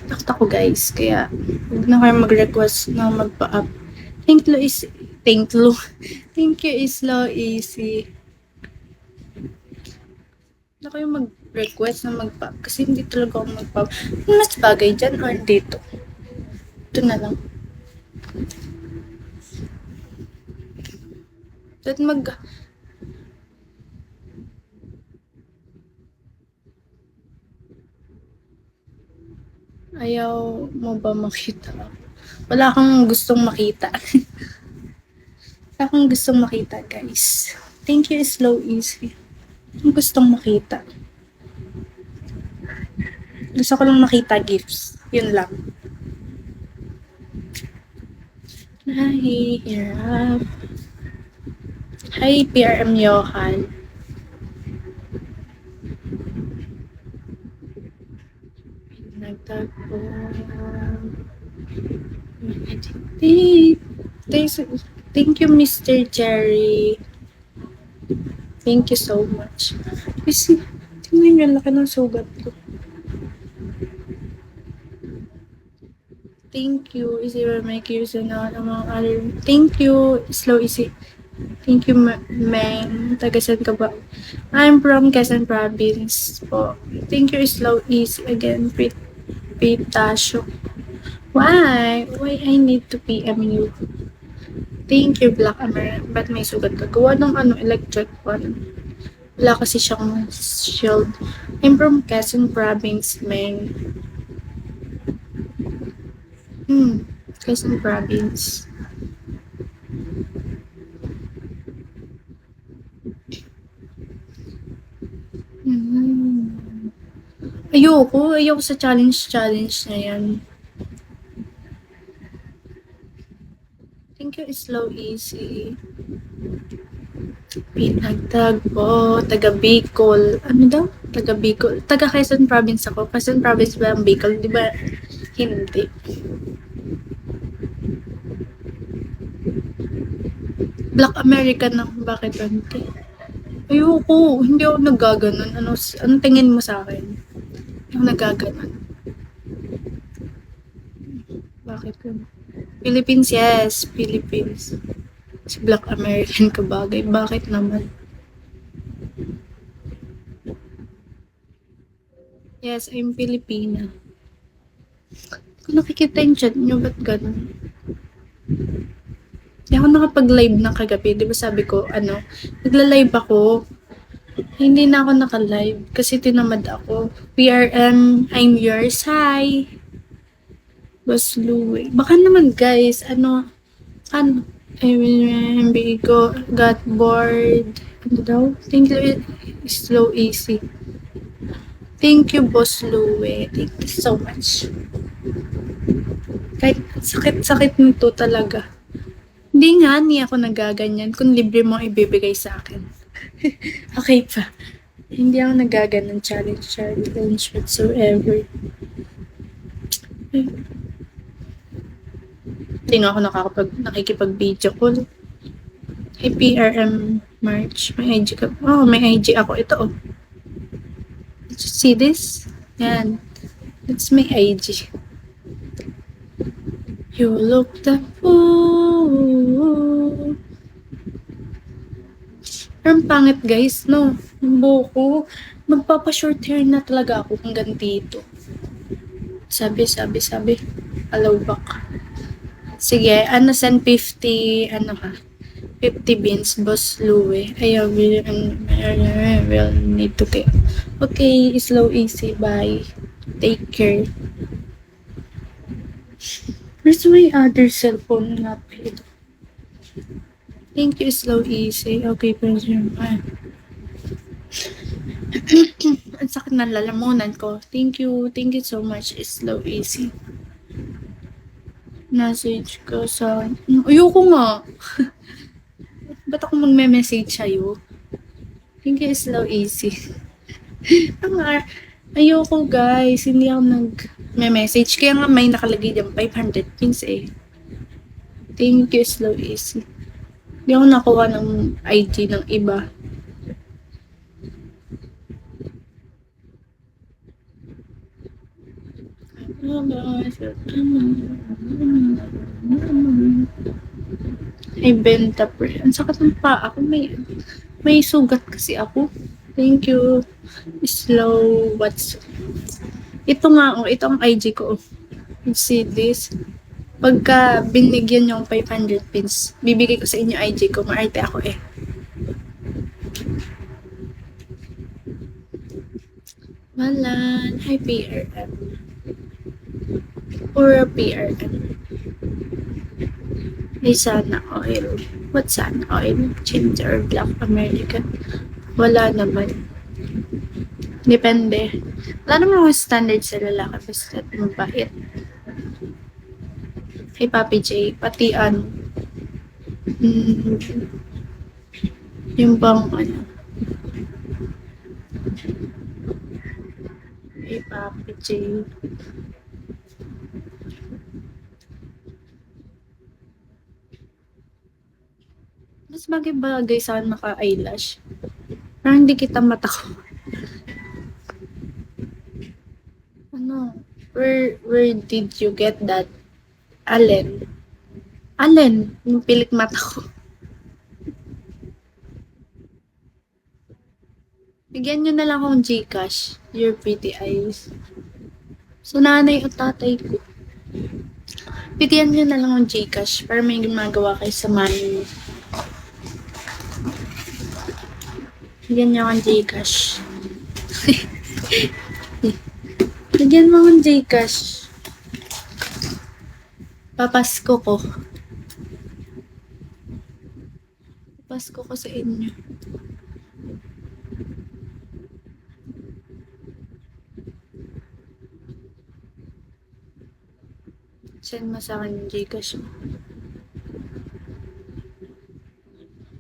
Takot ako guys, kaya huwag na kayo mag-request na magpa-up. Thank you is, thank you. Thank you is low easy. Na kayo mag-request na magpa-up kasi hindi talaga ako magpa-up. Mas bagay dyan or dito? Ito na lang. At ayaw mo ba makita? Wala akong gustong makita. Wala akong gustong makita, guys. Thank you, slow easy. Ang gustong makita. Gusto ko lang makita gifts. Yun lang. Nahihirap. Hi, PRM Johan. Nagtagpo. Thank you, Mr. Jerry. Thank you so much. Kasi, tingnan yung laki ng sugat ko. Thank you. Easy will make use na among other. Thank you. Slow easy. Thank you, Meng. Tagasan ka ba? I'm from Quezon Province po. Thank you, Slow easy. Again, Pitasyo. Why? Why I need to PM you? Thank you, Black American. Ba't may sugat ka? Gawa ng electric one. Wala kasi siyang shield. I'm from Quezon Province, Meng. Quezon Province. Ayoko sa challenge na yan. Thank you, Slow Easy. Pinagtagpo, taga Bicol. Ano daw? Taga Bicol. Taga Quezon Province ako. Quezon Province ba ang Bicol? Di ba? Hindi. Black American na. Bakit bante? Ayoko. Hindi ako naggaganon. Anong tingin mo sa akin? Hindi ako naggaganon. Bakit yun? Philippines, yes. Philippines. Si Black American kabagay. Bakit naman? Yes, I'm Filipina. Kung nakikita yung chat nyo, ba't ganun? Hindi ako nakapag-live ng kagabi. Di ba sabi ko, nagla-live ako. Hindi na ako naka-live kasi tinamad ako. PRM, I'm yours. Hi! Boss Louie. Baka naman guys, MB ko got bored. Ano daw? Thank you, Slow Easy. Thank you, Boss Louie. Thank you so much. Kahit sakit-sakit nito talaga. Hindi ako nagaganyan kung libre mo ibibigay sa akin. Okay pa. Hindi ako nagaganyan challenge whatsoever. Hindi nga ako nakikipag-video call. Hey, PRM March. May IG ka. Oh, may IG ako. Ito, oh. Did you see this? Yan. That's my IG. You look the fool. Ang pangit guys, no? Ang buko. Magpapa-short hair na talaga ako hanggang dito. Sabi. Allow back. Sige, send 50, 50 beans, Boss Louie. Ayaw, will need to get. Okay, Slow Easy, bye. Take care. Where's my other cellphone na ito? Thank you, Slow Easy. Okay, President. Ang sakit ng lalamunan ko. Thank you so much, Slow Easy. Message ko sa... Ayoko nga. Ba't ako magme-message sa'yo? Thank you, Slow Easy. Ayoko guys. Hindi ako nag-message. Kaya nga may nakalagay dyan 500 pins eh. Thank you, Slow Easy. Hindi ako nakuha ng IG ng iba. Ay, benta pre. Ang sakit ng paa ako. May sugat kasi ako. Thank you. Slow, what's... Ito nga, oh, ito ang IG ko. Oh. You see this? Pagka binigyan yung 500 pins, bibigay ko sa inyo IG ko. Maarte ako eh. Malan. Hi, PRM. Pura PRM. Ay, sana oil. What sana oil? Change or Black American? Wala naman. Depende. Wala naman ako standard sa lalaki. Basta mabait. Kay Papi J. Pati ano. Mm, yung bang ano. Kay Papi J. Mas bagay-bagay sa naka-eyelash. Parang hindi kita matako. Ano? Where did you get that? Allen? Allen? Yung pilik mata ko. Bigyan nyo na lang akong Gcash. Your pretty eyes. So, nanay o tatay ko. Bigyan nyo na lang akong Gcash para may gumagawa kayo sa money. Bigyan nyo akong Gcash. Bigyan mo akong Gcash. Papasko ko. Papasko ko sa inyo. Send mo sa akin yung Gcash mo.